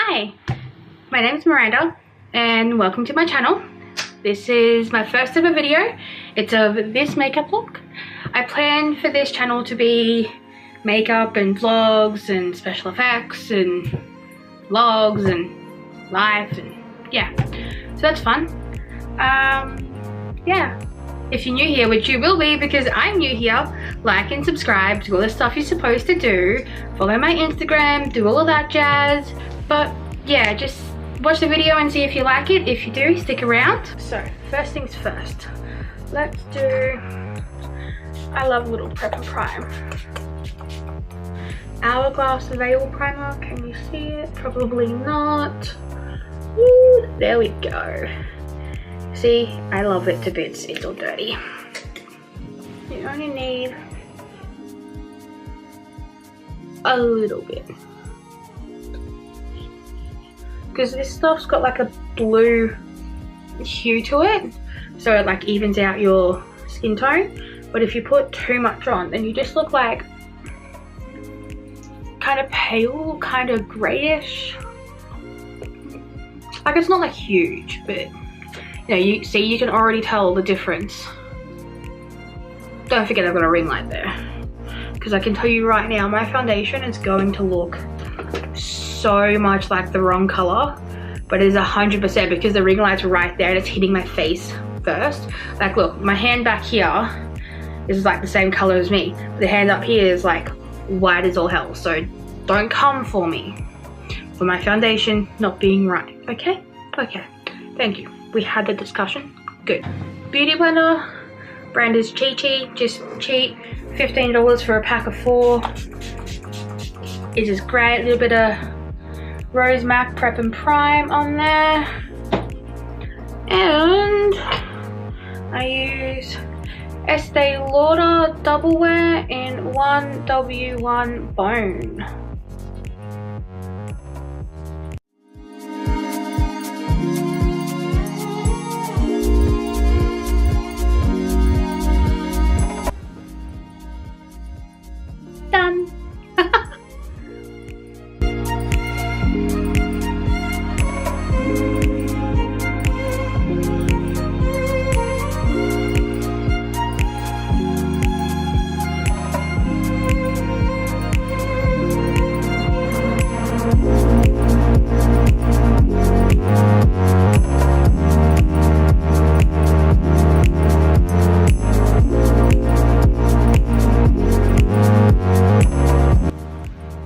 Hi, my name is Miranda and welcome to my channel. This is my first ever video. It's of this makeup look. I plan for this channel to be makeup and vlogs and special effects and vlogs and life and yeah, so that's fun. Yeah, if you're new here, which you will be because I'm new here, like and subscribe, do all the stuff you're supposed to do, follow my Instagram, do all of that jazz. But yeah, just watch the video and see if you like it. If you do, stick around. So first things first, let's do, I love little prep and prime. Hourglass Veil Primer, can you see it? Probably not. Woo, there we go. See, I love it to bits, it's all dirty. You only need a little bit. Because this stuff's got like a blue hue to it, so it like evens out your skin tone. But if you put too much on, then you just look like kind of pale, kind of grayish. Like it's not like huge, but you know, you see, you can already tell the difference. Don't forget I've got a ring light there, because I can tell you right now my foundation is going to look so much like the wrong color, but it is 100% because the ring light's right there and it's hitting my face first. Like look, my hand back here is like the same color as me. The hand up here is like white as all hell, so don't come for me for my foundation not being right, okay? Okay, thank you. We had the discussion. Good. Beauty blender, brand is Chi Chi, just cheap, $15 for a pack of 4. It is great. A little bit of Rose MAC Prep and Prime on there, and I use Estee Lauder Double Wear in 1W1 Bone. Done.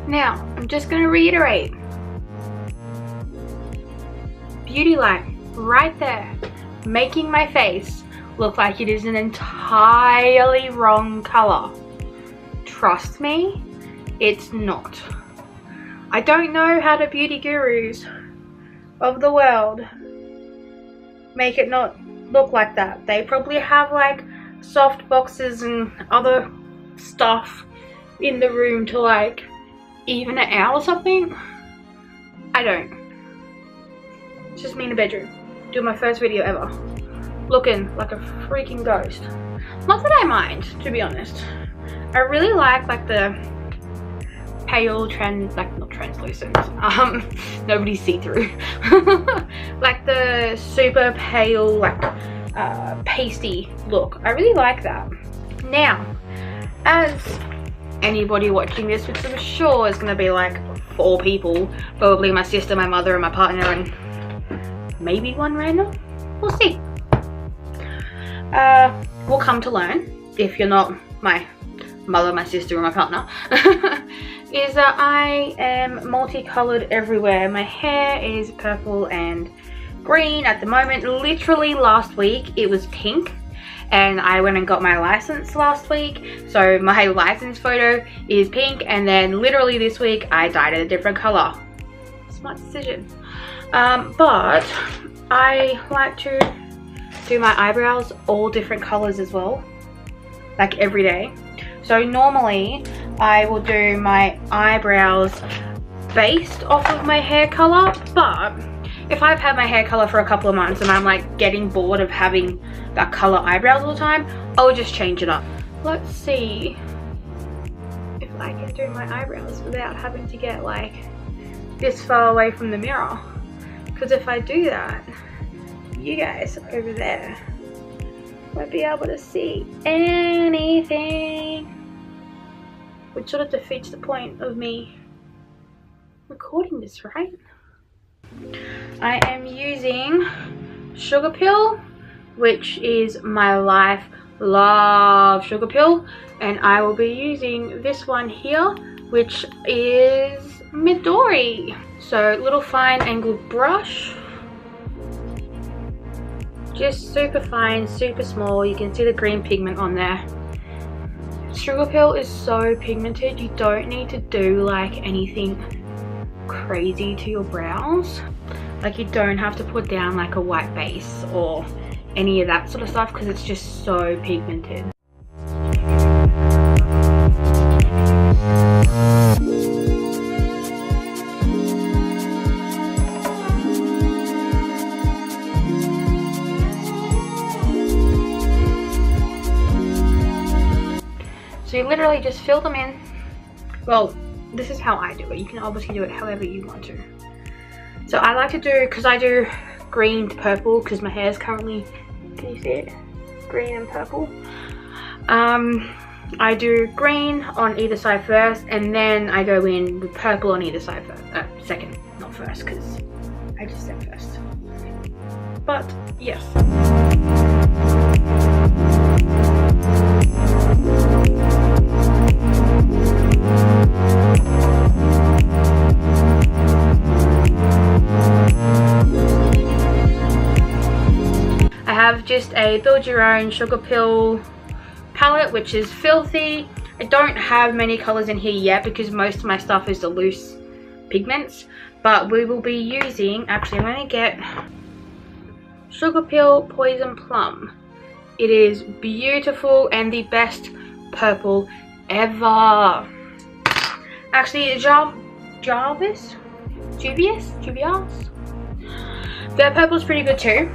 Now, I'm just going to reiterate. Beauty light right there, making my face look like it is an entirely wrong color. Trust me, it's not. I don't know how the beauty gurus of the world make it not look like that. They probably have like soft boxes and other stuff in the room to like even it out or something. I don't. It's just me in the bedroom doing my first video ever, looking like a freaking ghost. Not that I mind, to be honest. I really like the pale not translucent, nobody see-through. Like the super pale, like pasty look. I really like that. Now, as anybody watching this, which I'm sure is going to be like 4 people, probably my sister, my mother and my partner and maybe one random, we'll see. We'll come to learn, if you're not my mother, my sister or my partner, is that I am multicolored everywhere. My hair is purple and green at the moment. Literally last week it was pink, and I went and got my license last week, so my license photo is pink, and then literally this week I dyed it a different color. Smart decision. But I like to do my eyebrows all different colors as well, like every day. So normally I will do my eyebrows based off of my hair color, but if I've had my hair color for a couple of months and I'm like getting bored of having that color eyebrows all the time, I'll just change it up. Let's see if I can do my eyebrows without having to get like this far away from the mirror, because if I do that, you guys over there won't be able to see anything, which sort of defeats the point of me recording this, right? I am using Sugar Pill, which is my life love sugar pill, and I will be using this one here, which is Midori. So little fine angled brush, just super fine, super small. You can see the green pigment on there. Sugar Pill is so pigmented, you don't need to do like anything crazy to your brows. Like you don't have to put down like a white base or any of that sort of stuff, because it's just so pigmented. So you literally just fill them in. Well, this is how I do it. You can obviously do it however you want to. So I like to do, because I do green to purple, because my hair is currently, can you see it? Green and purple. I do green on either side first, and then I go in with purple on either side first. Second, not first, because I just said first. But yes. I have just a build your own Sugar Pill palette, which is filthy. I don't have many colors in here yet because most of my stuff is the loose pigments, but we will be using, actually I'm going to get Sugar Pill Poison Plum. It is beautiful and the best purple ever. Actually, Juvia's? Their purple's pretty good too,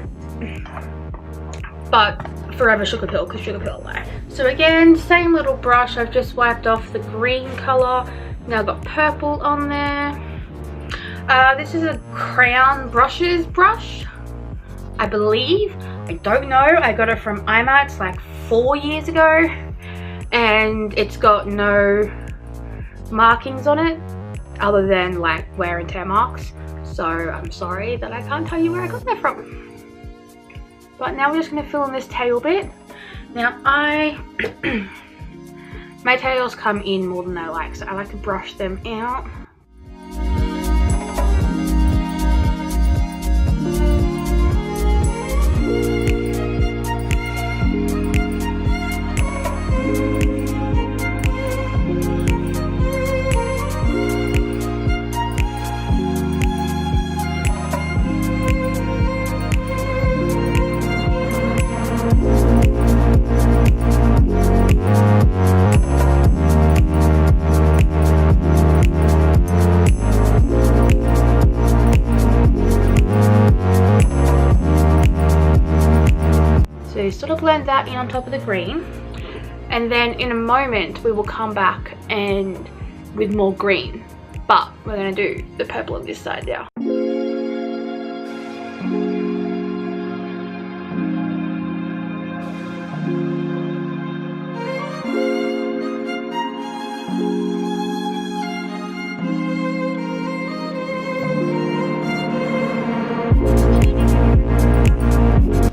but forever Sugar Pill, because Sugar Pill life. So again, same little brush. I've just wiped off the green color. Now I've got purple on there. This is a Crown Brushes brush, I believe. I don't know. I got it from IMAX like 4 years ago, and it's got no markings on it other than like wear and tear marks. So I'm sorry that I can't tell you where I got that from. But now we're just going to fill in this tail bit. Now my tails come in more than I like, so I like to brush them out. So sort of blend that in on top of the green, and then in a moment we will come back and with more green, but we're going to do the purple on this side now.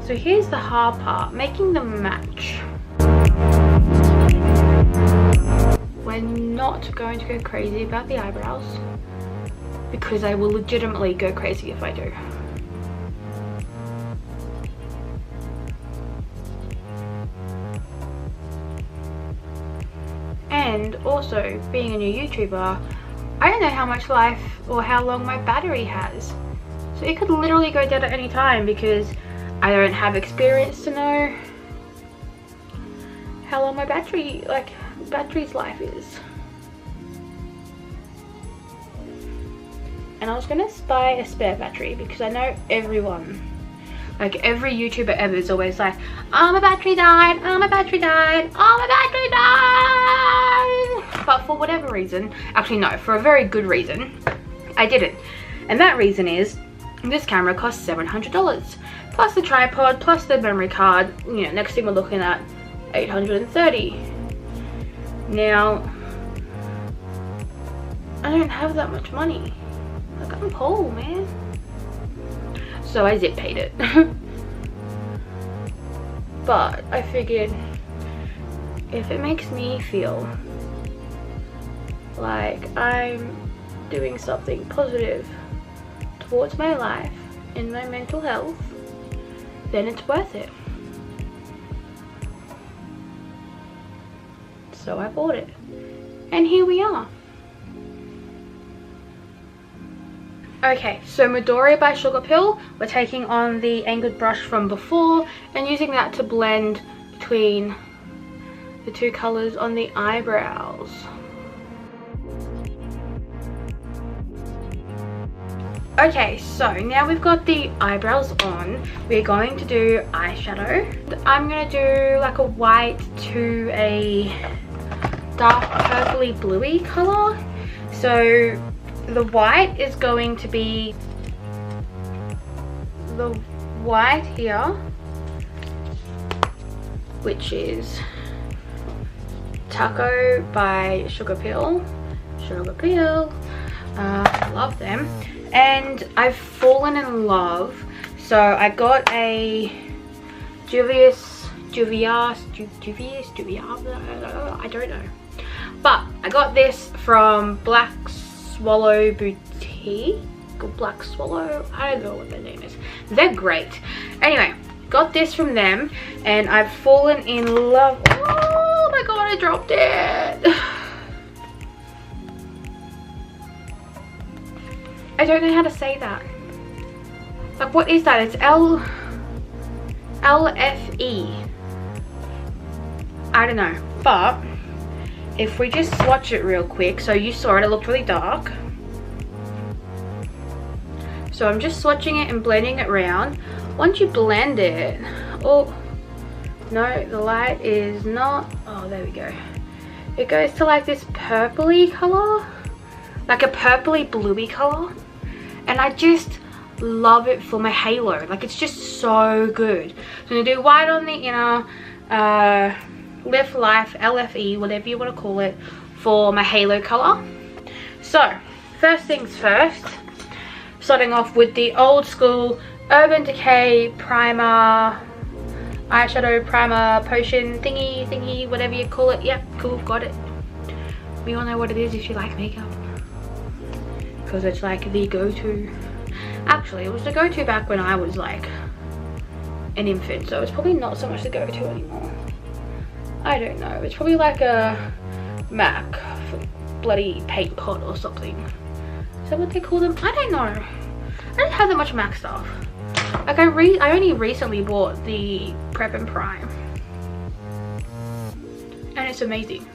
So here's the hard part, making them match. We're not going to go crazy about the eyebrows, because I will legitimately go crazy if I do. And also, being a new YouTuber, I don't know how much life or how long my battery has. So it could literally go dead at any time, because I don't have experience to know how long my battery's life is. And I was gonna buy a spare battery, because I know everyone, like every YouTuber ever is always like, oh my battery died, oh my battery died, oh my battery died. But for whatever reason, actually no, for a very good reason, I I didn't. And that reason is this camera costs $700 plus the tripod plus the memory card. You know, next thing we're looking at $830. Now I don't have that much money. Like, I'm poor, man. So I zip paid it. But I figured if it makes me feel like I'm doing something positive towards my life and my mental health, then it's worth it. So I bought it. And here we are. Okay, so Midori by Sugar Pill, we're taking on the angled brush from before and using that to blend between the two colors on the eyebrows. Okay, so now we've got the eyebrows on, we're going to do eyeshadow. I'm gonna do like a white to a dark purpley bluey color. So the white is going to be the white here, which is Taco by Sugar Pill. Sugar Pill, love them. And I've fallen in love, so I got a Juvia's, I don't know, but I got this from Black Swallow Boutique, or Black Swallow, I don't know what their name is. They're great. Anyway, got this from them and I've fallen in love. Oh my god, I dropped it. I don't know how to say that. Like, what is that? It's LFE. I don't know, but if we just swatch it real quick, so you saw it, it looked really dark. So I'm just swatching it and blending it around. Once you blend it, oh, no, the light is not, oh, there we go. It goes to like this purpley color, like a purpley bluey color. And I just love it for my halo. Like, it's just so good. So I'm gonna do white on the inner, Live Life, LFE, whatever you want to call it, for my halo color. So first things first, starting off with the old school Urban Decay primer, eyeshadow primer, potion thingy, whatever you call it. Yep, cool, got it. We all know what it is if you like makeup, because it's like the go-to. Actually, it was the go-to back when I was like an infant, so it's probably not so much the go-to anymore. I don't know, it's probably like a MAC bloody paint pot or something. Is that what they call them? I don't know. I don't have that much MAC stuff. Like, I only recently bought the Prep and Prime, and it's amazing.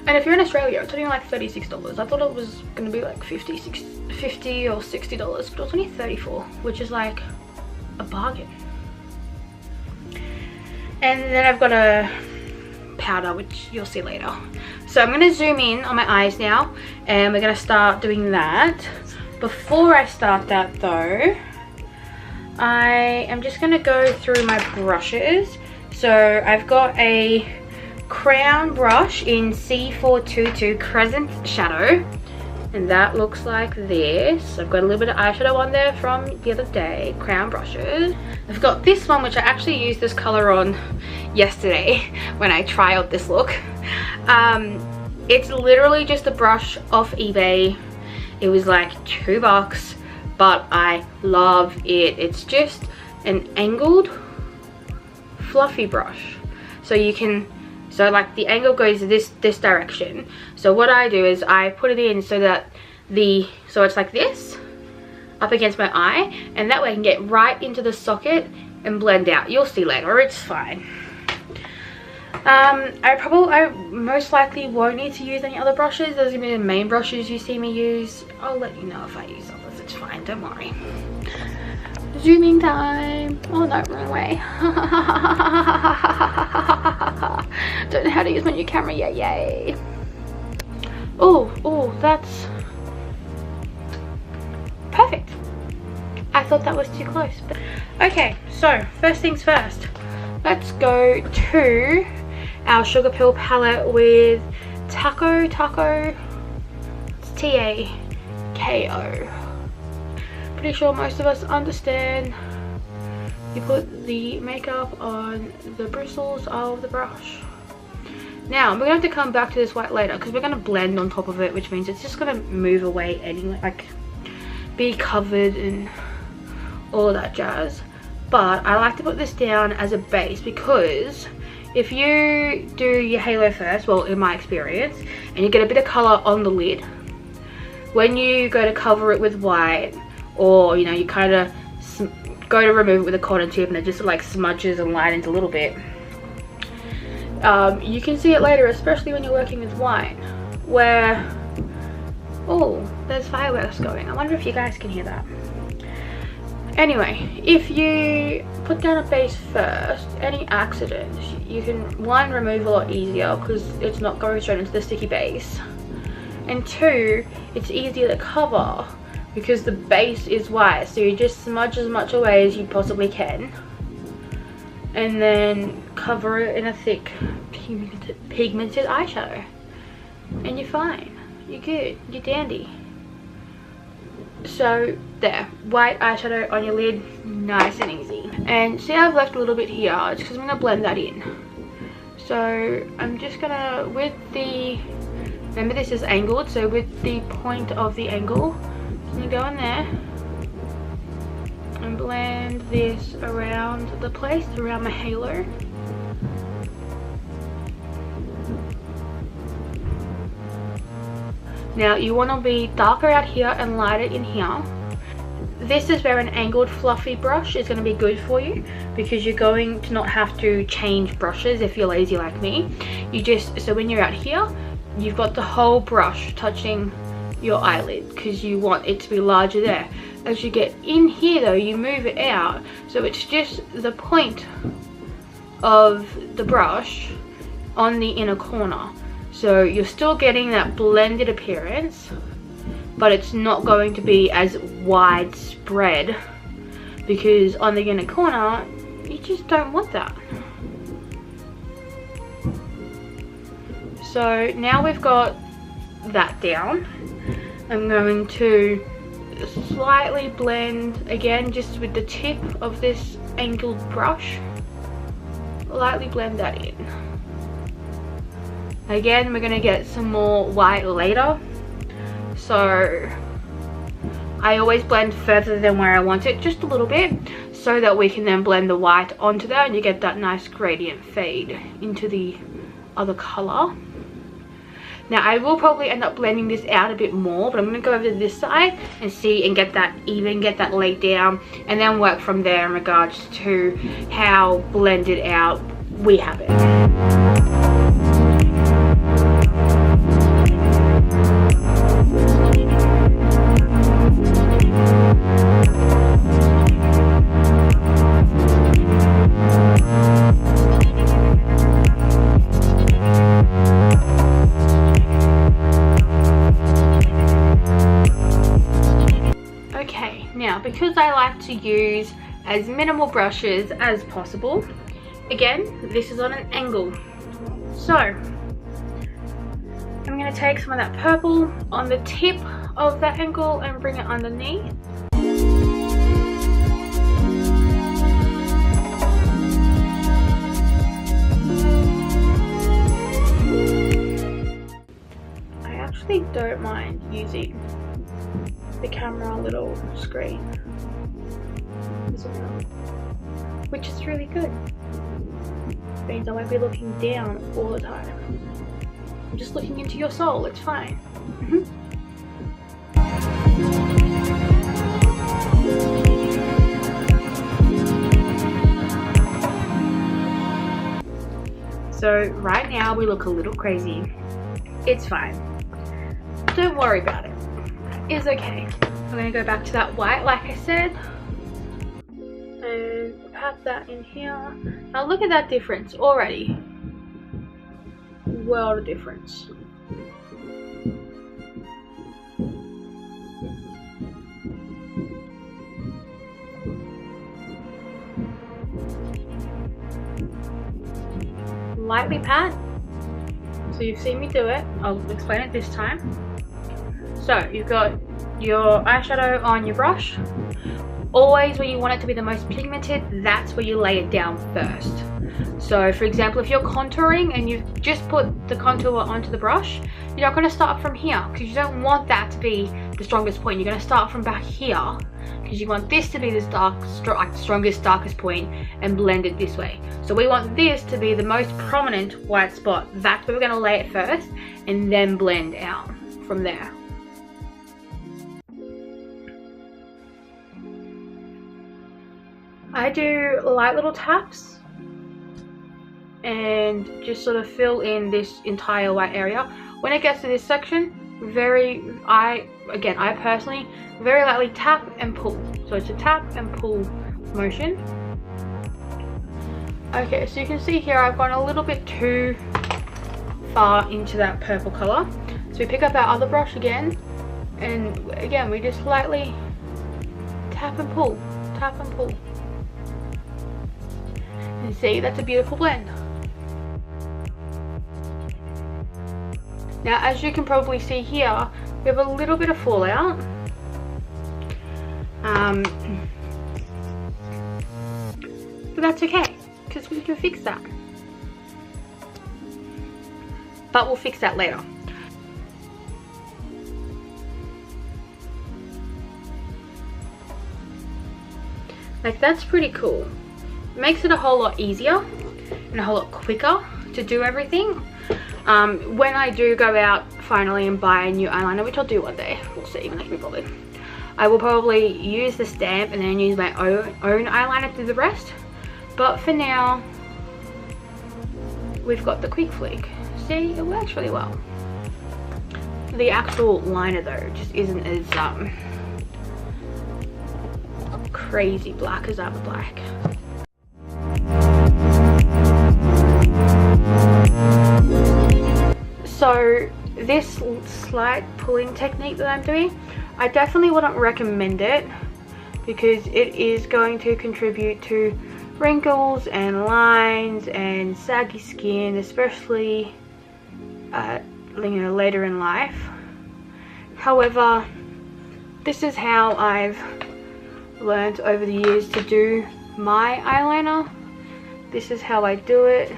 And if you're in Australia, it's only like $36. I thought it was gonna be like $50 or $60, but it was only $34, which is like a bargain. And then I've got a powder, which you'll see later. So I'm gonna zoom in on my eyes now, and we're gonna start doing that. Before I start that though, I am just gonna go through my brushes. So I've got a crown brush in C422 Crescent Shadow, and that looks like this. I've got a little bit of eyeshadow on there from the other day, crown brushes. I've got this one, which I actually used this color on yesterday when I trialed this look. It's literally just a brush off eBay. It was like $2, but I love it. It's just an angled fluffy brush, so you can, so like the angle goes this direction. So what I do is I put it in so that so it's like this up against my eye, and that way I can get right into the socket and blend out. You'll see later, it's fine. I most likely won't need to use any other brushes. Those are gonna be the main brushes you see me use. I'll let you know if I use others, it's fine, don't worry. Zooming time. Oh no, wrong way. Don't know how to use my new camera yet, yay. Oh, that's perfect. I thought that was too close, but okay. So first things first, let's go to our sugar pill palette with Taco. It's T-A-K-O. Pretty sure most of us understand. You put the makeup on the bristles of the brush. Now we're going to have to come back to this white later because we're going to blend on top of it, which means it's just going to move away anyway, like be covered and all of that jazz. But I like to put this down as a base because if you do your halo first, well in my experience, and you get a bit of colour on the lid, when you go to cover it with white, or you know, you kind of go to remove it with a cotton tip and it just like smudges and lightens a little bit, you can see it later, especially when you're working with white, where, oh, there's fireworks going. I wonder if you guys can hear that. Anyway, if you put down a base first, any accidents you can, one, remove a lot easier because it's not going straight into the sticky base, and two, it's easier to cover because the base is white, so you just smudge as much away as you possibly can and then cover it in a thick pigmented eyeshadow and you're fine, you're good, you're dandy. So there, white eyeshadow on your lid, nice and easy. And see, I've left a little bit here, it's because I'm going to blend that in. So I'm just going to, with the, remember this is angled, so with the point of the angle, I'm going to go in there and blend this around the place, around my halo. Now you want to be darker out here and lighter in here. This is where an angled fluffy brush is going to be good for you because you're going to not have to change brushes if you're lazy like me. You just, so when you're out here, you've got the whole brush touching your eyelid because you want it to be larger there. As you get in here though, you move it out so it's just the point of the brush on the inner corner. So you're still getting that blended appearance, but it's not going to be as widespread because on the inner corner, you just don't want that. So now we've got that down, I'm going to slightly blend again just with the tip of this angled brush, lightly blend that in. Again, we're going to get some more white later, so I always blend further than where I want it, just a little bit, so that we can then blend the white onto that and you get that nice gradient fade into the other colour. Now I will probably end up blending this out a bit more, but I'm going to go over to this side and see and get that even, get that laid down, and then work from there in regards to how blended out we have it. Because I like to use as minimal brushes as possible, again, this is on an angle. So I'm going to take some of that purple on the tip of that angle and bring it underneath. I actually don't mind using the camera little screen as well, which is really good. It means I won't be looking down all the time. I'm just looking into your soul, it's fine. So right now we look a little crazy. It's fine. Don't worry about it. It's okay. I'm going to go back to that white like I said and pat that in here. Now look at that difference already. World of difference. lightly pat. So you've seen me do it. I'll explain it this time. So you've got your eyeshadow on your brush. Always when you want it to be the most pigmented, that's where you lay it down first. So for example, if you're contouring and you've just put the contour onto the brush, you're not going to start from here because you don't want that to be the strongest point. You're going to start from back here because you want this to be the strongest, darkest point and blend it this way. So we want this to be the most prominent white spot. That's where we're going to lay it first and then blend out from there. I do light little taps and just sort of fill in this entire white area. When it gets to this section, I personally very lightly tap and pull. So it's a tap and pull motion. Okay, so you can see here I've gone a little bit too far into that purple color. So we pick up our other brush again, and again we just lightly tap and pull, tap and pull. And see, that's a beautiful blend. Now, as you can probably see here, we have a little bit of fallout. But that's okay, because we can fix that. But we'll fix that later. Like, that's pretty cool. It makes it a whole lot easier and a whole lot quicker to do everything. When I do go out finally and buy a new eyeliner, which I'll do one day, we'll see when I can be bothered, I will probably use the stamp and then use my own eyeliner to do the rest. But for now, we've got the quick flick. See, it works really well. The actual liner though just isn't as crazy black as I would like. So this slight pulling technique that I'm doing, I definitely wouldn't recommend it because it is going to contribute to wrinkles and lines and saggy skin, especially later in life. However, this is how I've learned over the years to do my eyeliner. This is how I do it.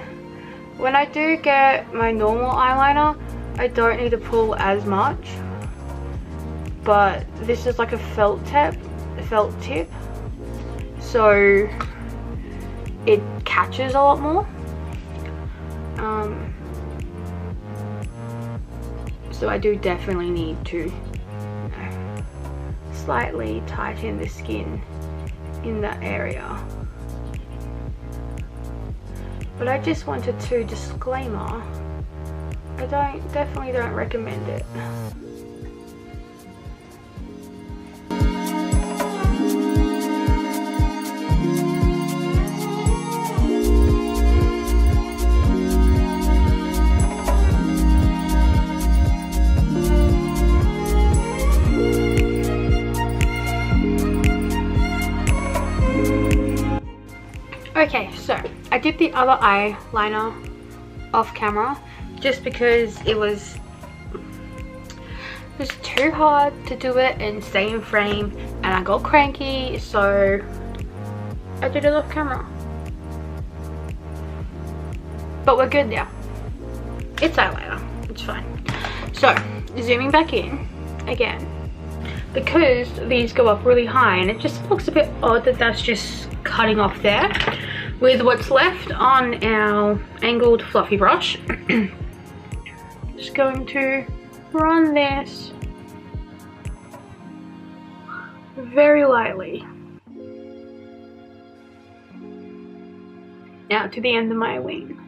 When I do get my normal eyeliner, I don't need to pull as much, but this is like a felt tip, so it catches a lot more. So I do definitely need to slightly tighten the skin in that area. But I just wanted to disclaimer, I definitely don't recommend it. Okay, so I did the other eyeliner off camera just because it was too hard to do it and stay in frame, and I got cranky, so I did it off camera. But we're good now. It's eyeliner, it's fine. So zooming back in again, because these go up really high and it just looks a bit odd that that's just cutting off there. With what's left on our angled fluffy brush, just going to run this very lightly out to the end of my wing.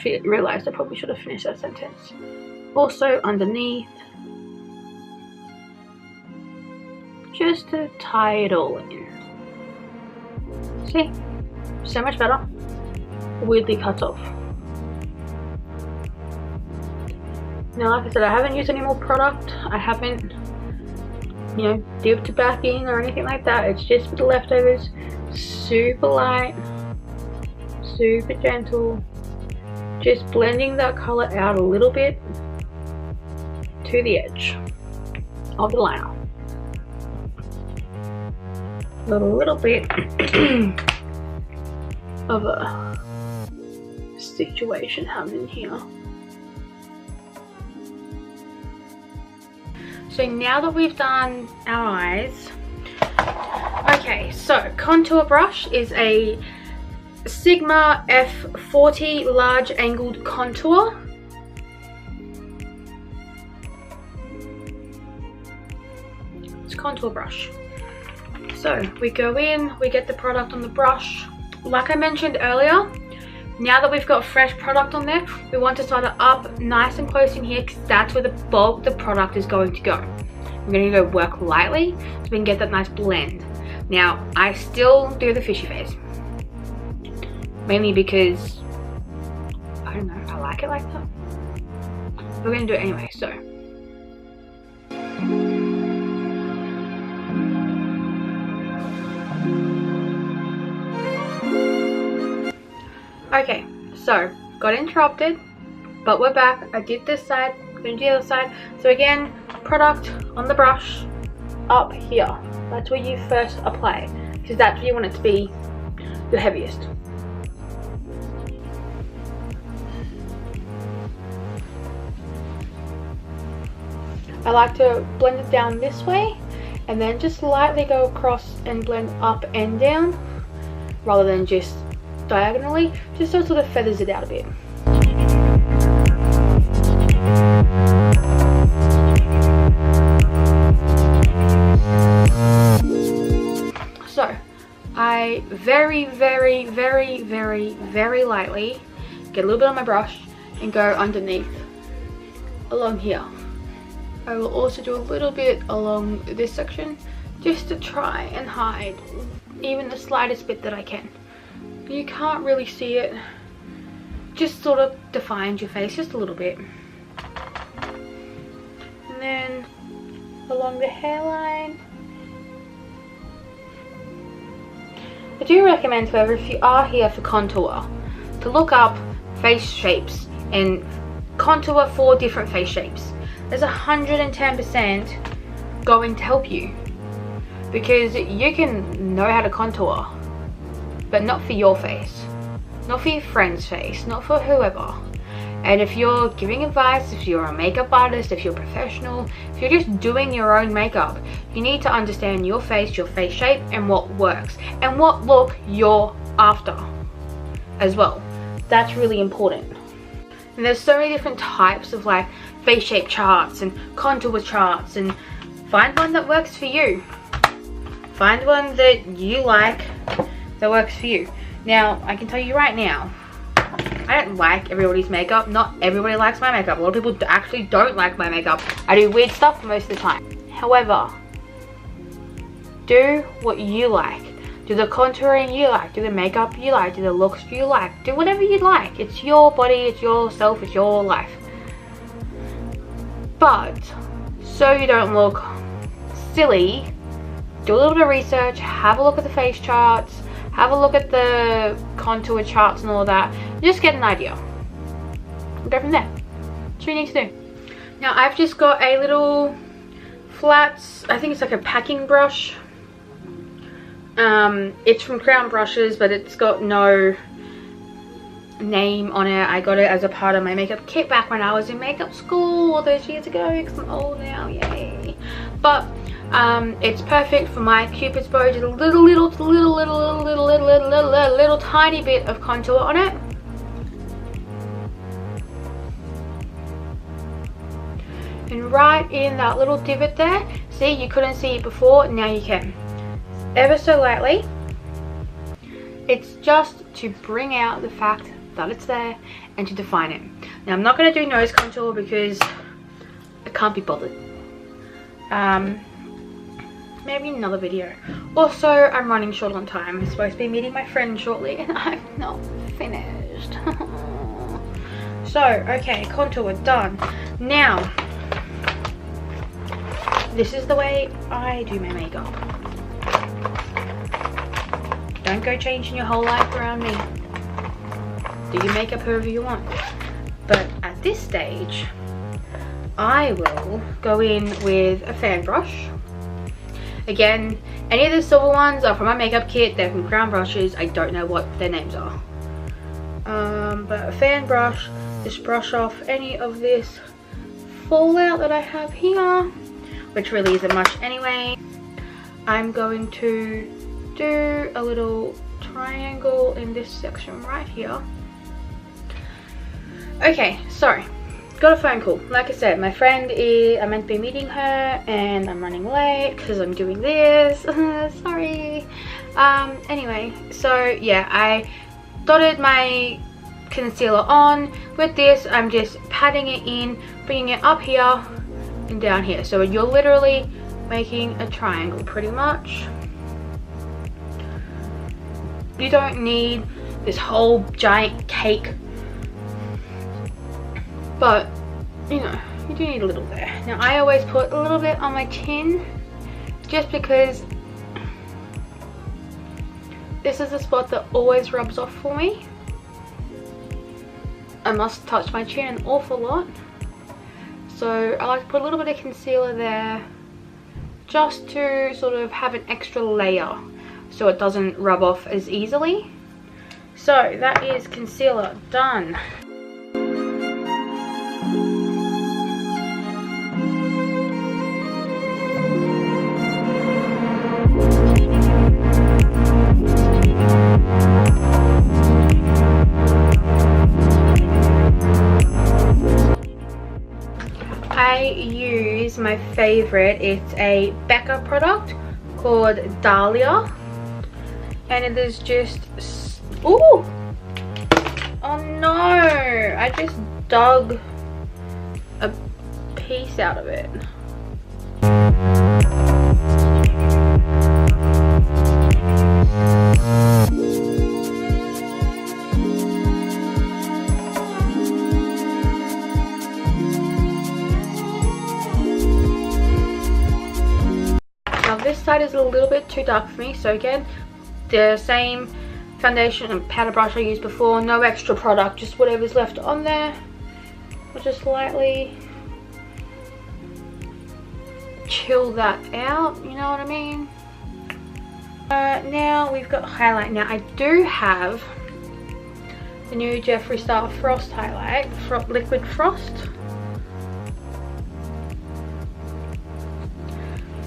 Realized I probably should have finished that sentence. Also underneath, just to tie it all in. See? So much better. Weirdly cut off. Now, like I said, I haven't used any more product. I haven't, dipped back in or anything like that. It's just with the leftovers. Super light, super gentle, Just blending that color out a little bit to the edge of the liner. A little bit of a situation happening here. So now that we've done our eyes, okay, so contour brush is a Sigma F40 large angled contour. It's a contour brush. So we go in, we get the product on the brush. Like I mentioned earlier, now that we've got fresh product on there, we want to start it up nice and close in here because that's where the bulk of the product is going to go. We're going to go work lightly so we can get that nice blend. Now, I still do the fishy face. Mainly because, I don't know, I like it like that. We're going to do it anyway, so. Okay, so got interrupted, but we're back. I did this side, going to do the other side. So again, product on the brush up here. That's where you first apply, because that's where you want it to be the heaviest. I like to blend it down this way and then just lightly go across and blend up and down rather than just diagonally, just so it sort of feathers it out a bit. So I very lightly get a little bit on my brush and go underneath along here. I will also do a little bit along this section just to try and hide even the slightest bit that I can. You can't really see it, just sort of defines your face just a little bit. And then along the hairline. I do recommend, however, if you are here for contour, to look up face shapes and contour for different face shapes. There's 110% going to help you, because you can know how to contour, but not for your face, not for your friend's face, not for whoever. And if you're giving advice, if you're a makeup artist, if you're professional, if you're just doing your own makeup, you need to understand your face shape, and what works, and what look you're after as well. That's really important. And there's so many different types of like face shape charts and contour charts, and find one that works for you. Find one that you like that works for you. Now, I can tell you right now, I don't like everybody's makeup. Not everybody likes my makeup. A lot of people actually don't like my makeup. I do weird stuff most of the time. However, do what you like. Do the contouring you like. Do the makeup you like. Do the looks you like. Do whatever you like. It's your body, it's yourself, it's your life. But, so you don't look silly, do a little bit of research, have a look at the face charts, have a look at the contour charts and all that. Just get an idea. We'll go from there. That's what you need to do. Now I've just got a little flat, I think it's like a packing brush. It's from Crown Brushes, but it's got no name on it. I got it as a part of my makeup kit back when I was in makeup school all those years ago, because I'm old now, yay. But it's perfect for my Cupid's bow. Just a little tiny bit of contour on it. And right in that little divot there, see, you couldn't see it before, now you can. Ever so lightly. It's just to bring out the fact that it's there and to define it. Now I'm not going to do nose contour because I can't be bothered. Maybe another video. Also, I'm running short on time. I'm supposed to be meeting my friend shortly and I'm not finished. So, okay, contour done. Now, this is the way I do my makeup. Don't go changing your whole life around me. Do your makeup however you want. at this stage, I will go in with a fan brush. Again, any of the silver ones are from my makeup kit. They're from Crown brushes. I don't know what their names are. But a fan brush, just brush off any of this fallout that I have here, which really isn't much anyway. I'm going to do a little triangle in this section right here. Okay, sorry, got a phone call. Like I said, my friend is, I'm meant to be meeting her and I'm running late because I'm doing this. Sorry. Anyway, so yeah, I dotted my concealer on. With this, I'm just patting it in, bringing it up here and down here. So you're literally making a triangle pretty much. You don't need this whole giant cake, but you know, you do need a little there. Now I always put a little bit on my chin just because this is a spot that always rubs off for me. I must touch my chin an awful lot, so I like to put a little bit of concealer there just to sort of have an extra layer so it doesn't rub off as easily. So that is concealer done. I use my favorite, it's a Becca product called Dahlia, and it is just, ooh, oh no, I just dug a piece out of it. This side is a little bit too dark for me, so again, the same foundation and powder brush I used before, no extra product, just whatever's left on there. I'll just lightly chill that out, you know what I mean? Now we've got highlight. Now I do have the new Jeffree Star Frost highlight, Liquid Frost.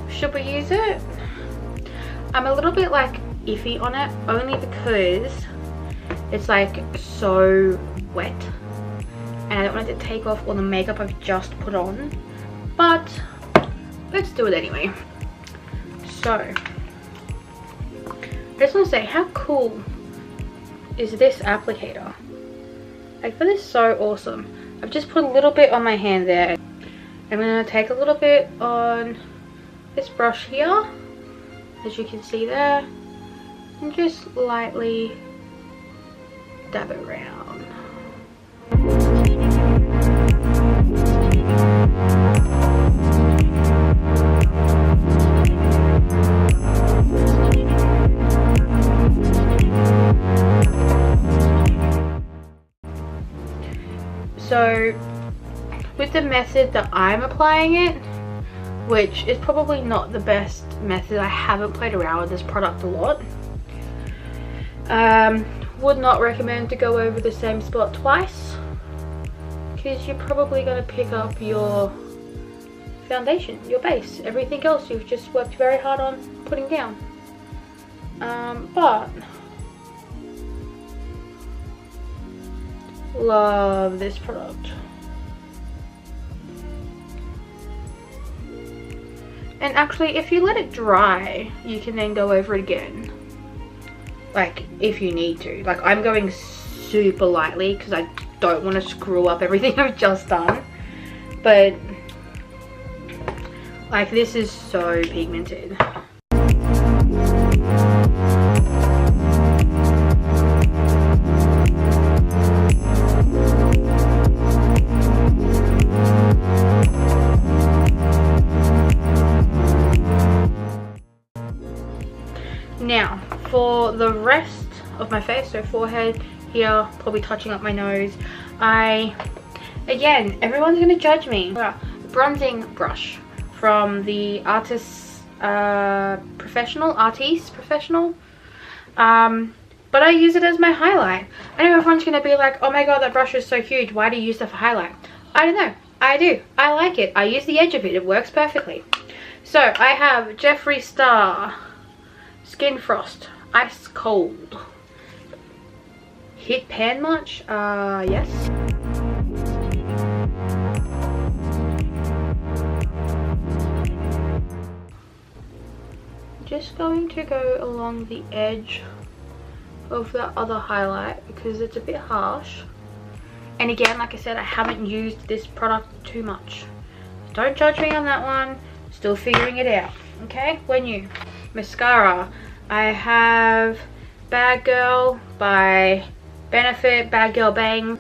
Should we use it? I'm a little bit like iffy on it, only because it's like so wet and I don't want it to take off all the makeup I've just put on, but let's do it anyway. So I just want to say, how cool is this applicator? I feel it's so awesome. I've just put a little bit on my hand there. I'm going to take a little bit on this brush here, as you can see there, and just lightly dab it around. So with the method that I'm applying it, which is probably not the best method, I haven't played around with this product a lot. Would not recommend to go over the same spot twice, because you're probably going to pick up your foundation, your base, everything else you've just worked very hard on putting down. But love this product. And actually, if you let it dry, you can then go over it again. Like, if you need to. Like, I'm going super lightly because I don't want to screw up everything I've just done. But, like, this is so pigmented. Now, for the rest of my face, so forehead here, probably touching up my nose, I Again, everyone's gonna judge me. Bronzing brush from the Artiste Professional. But I use it as my highlight. I know everyone's gonna be like, oh my god, that brush is so huge, why do you use that for highlight? I don't know, I do, I like it. I use the edge of it, it works perfectly. So I have Jeffree Star Skin Frost Ice Cold. Hit pan much? Yes. Just going to go along the edge of the other highlight because it's a bit harsh. And again, like I said, I haven't used this product too much. Don't judge me on that one. Still figuring it out. Okay, we're new. Mascara. I have Bad Girl by Benefit, Bad Girl Bang.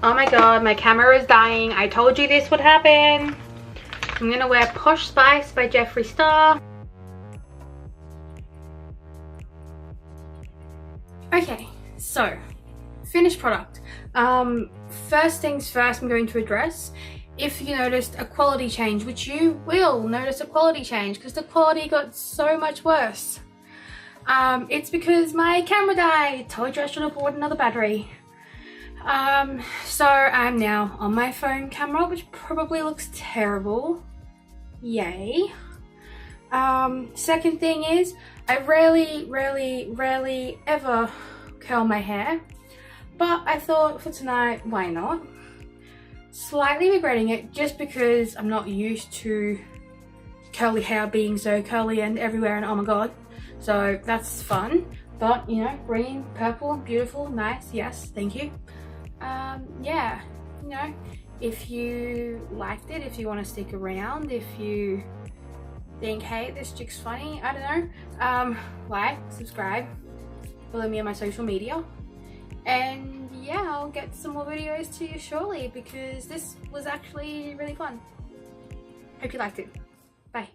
Oh my god, my camera is dying. I told you this would happen. I'm gonna wear Posh Spice by Jeffree Star. Okay, so finished product. First things first, I'm going to address if you noticed a quality change, which you will notice a quality change because the quality got so much worse. It's because my camera died. Told you I should have bought another battery. So I'm now on my phone camera, which probably looks terrible. Yay. Second thing is, I rarely ever curl my hair, but I thought for tonight, why not? Slightly regretting it just because I'm not used to curly hair being so curly and everywhere and oh my god. So that's fun, but you know, green, purple, beautiful, nice, yes, thank you. Yeah, you know, if you liked it, if you want to stick around, if you think, hey, this chick's funny, I don't know, like, subscribe, follow me on my social media, and yeah, I'll get some more videos to you shortly because this was actually really fun. Hope you liked it. Bye.